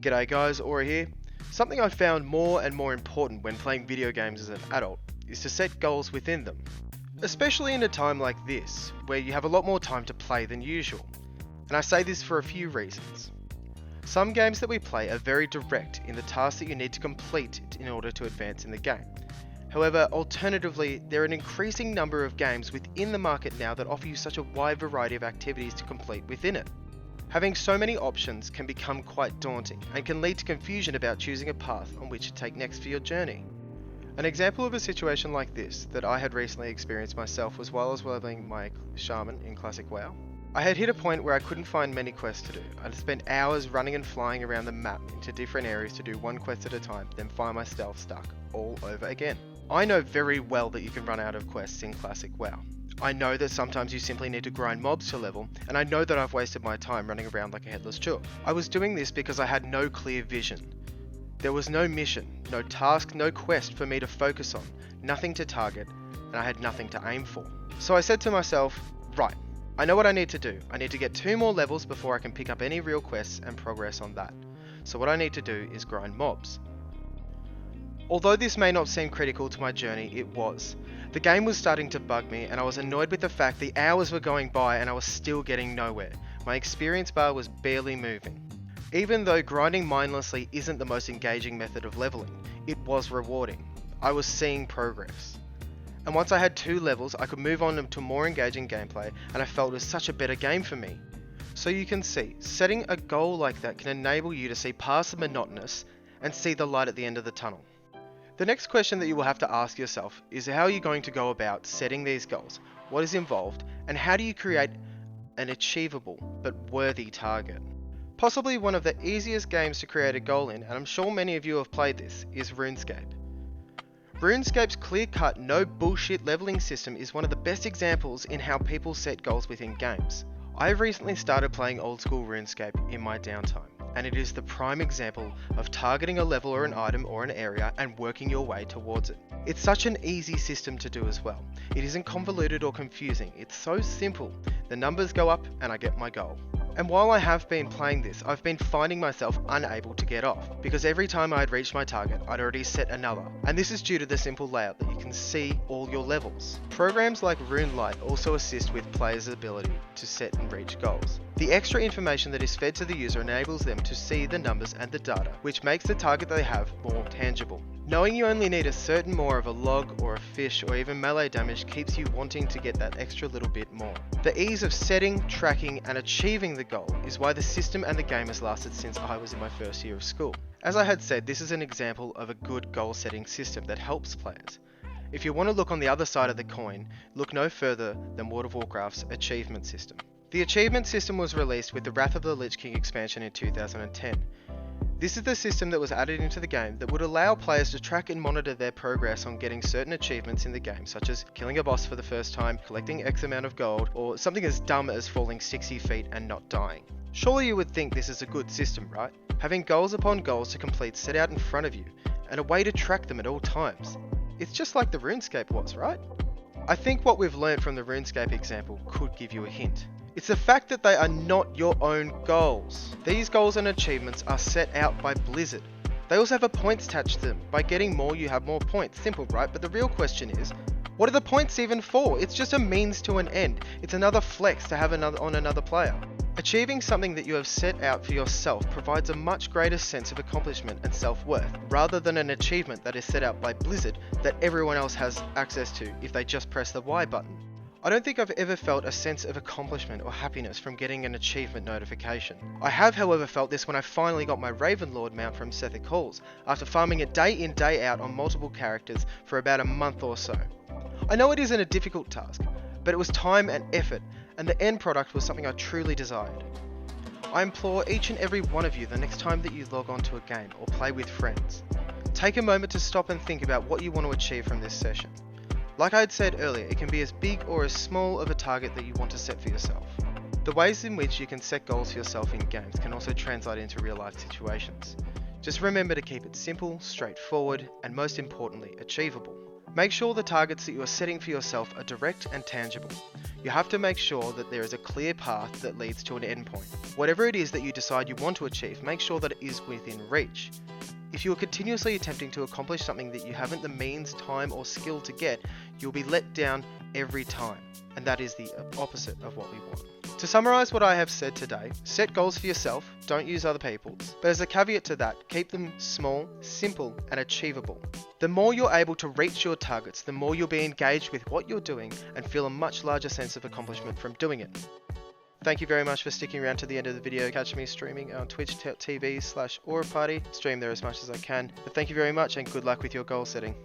G'day guys, Aura here. Something I've found more and more important when playing video games as an adult is to set goals within them. Especially in a time like this, where you have a lot more time to play than usual. And I say this for a few reasons. Some games that we play are very direct in the tasks that you need to complete in order to advance in the game. However, alternatively, there are an increasing number of games within the market now that offer you such a wide variety of activities to complete within it. Having so many options can become quite daunting and can lead to confusion about choosing a path on which to take next for your journey. An example of a situation like this that I had recently experienced myself was while I was leveling my shaman in Classic WoW. I had hit a point where I couldn't find many quests to do. I'd spent hours running and flying around the map into different areas to do one quest at a time, then find myself stuck all over again. I know very well that you can run out of quests in Classic WoW. I know that sometimes you simply need to grind mobs to level, and I know that I've wasted my time running around like a headless chook. I was doing this because I had no clear vision. There was no mission, no task, no quest for me to focus on, nothing to target, and I had nothing to aim for. So I said to myself, right, I know what I need to do. I need to get 2 more levels before I can pick up any real quests and progress on that. So what I need to do is grind mobs. Although this may not seem critical to my journey, it was. The game was starting to bug me and I was annoyed with the fact the hours were going by and I was still getting nowhere. My experience bar was barely moving. Even though grinding mindlessly isn't the most engaging method of leveling, it was rewarding. I was seeing progress. And once I had 2 levels, I could move on to more engaging gameplay and I felt it was such a better game for me. So you can see, setting a goal like that can enable you to see past the monotonous and see the light at the end of the tunnel. The next question that you will have to ask yourself is how are you going to go about setting these goals, what is involved, and how do you create an achievable but worthy target? Possibly one of the easiest games to create a goal in, and I'm sure many of you have played this, is RuneScape. RuneScape's clear-cut, no bullshit leveling system is one of the best examples in how people set goals within games. I've recently started playing old school RuneScape in my downtime, and it is the prime example of targeting a level or an item or an area and working your way towards it. It's such an easy system to do as well. It isn't convoluted or confusing, it's so simple. The numbers go up and I get my goal. And while I have been playing this, I've been finding myself unable to get off, because every time I'd reached my target, I'd already set another. And this is due to the simple layout that you can see all your levels. Programs like RuneLite also assist with players' ability to set and reach goals. The extra information that is fed to the user enables them to see the numbers and the data, which makes the target they have more tangible. Knowing you only need a certain more of a log or a fish or even melee damage keeps you wanting to get that extra little bit more. The ease of setting, tracking and achieving the goal is why the system and the game has lasted since I was in my first year of school. As I had said, this is an example of a good goal setting system that helps players. If you want to look on the other side of the coin, look no further than World of Warcraft's achievement system. The achievement system was released with the Wrath of the Lich King expansion in 2010. This is the system that was added into the game that would allow players to track and monitor their progress on getting certain achievements in the game, such as killing a boss for the first time, collecting X amount of gold, or something as dumb as falling 60 feet and not dying. Surely you would think this is a good system, right? Having goals upon goals to complete set out in front of you, and a way to track them at all times. It's just like the RuneScape was, right? I think what we've learned from the RuneScape example could give you a hint. It's the fact that they are not your own goals. These goals and achievements are set out by Blizzard. They also have a points attached to them. By getting more, you have more points. Simple, right? But the real question is, what are the points even for? It's just a means to an end. It's another flex to have on another player. Achieving something that you have set out for yourself provides a much greater sense of accomplishment and self-worth, rather than an achievement that is set out by Blizzard that everyone else has access to if they just press the Y button. I don't think I've ever felt a sense of accomplishment or happiness from getting an achievement notification. I have, however, felt this when I finally got my Ravenlord mount from Sethic Halls, after farming it day in day out on multiple characters for about a month or so. I know it isn't a difficult task, but it was time and effort, and the end product was something I truly desired. I implore each and every one of you the next time that you log on to a game or play with friends, take a moment to stop and think about what you want to achieve from this session. Like I had said earlier, it can be as big or as small of a target that you want to set for yourself. The ways in which you can set goals for yourself in games can also translate into real life situations. Just remember to keep it simple, straightforward, and most importantly, achievable. Make sure the targets that you are setting for yourself are direct and tangible. You have to make sure that there is a clear path that leads to an endpoint. Whatever it is that you decide you want to achieve, make sure that it is within reach. If you are continuously attempting to accomplish something that you haven't the means, time, or skill to get, you'll be let down every time, and that is the opposite of what we want. To summarise what I have said today, set goals for yourself, don't use other people's, but as a caveat to that, keep them small, simple, and achievable. The more you're able to reach your targets, the more you'll be engaged with what you're doing and feel a much larger sense of accomplishment from doing it. Thank you very much for sticking around to the end of the video. Catch me streaming on twitch.tv/auraparty. Stream there as much as I can. But thank you very much and good luck with your goal setting.